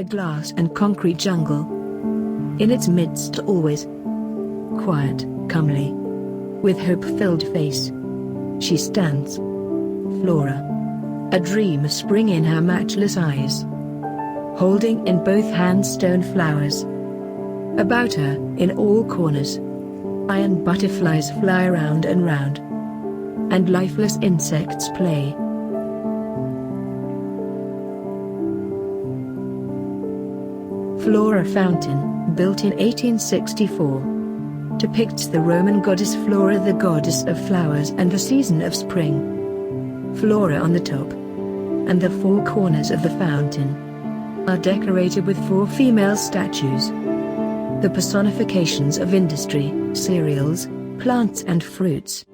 glass and concrete jungle. In its midst always quiet, comely, with hope-filled face, she stands. Flora, a dream of spring in her matchless eyes, holding in both hands stone flowers. About her, in all corners, iron butterflies fly round and round, and lifeless insects play. Flora Fountain, built in 1864, depicts the Roman goddess Flora, the goddess of flowers and the season of spring. Flora on the top, and the four corners of the fountain, are decorated with four female statues, the personifications of industry, cereals, plants and fruits.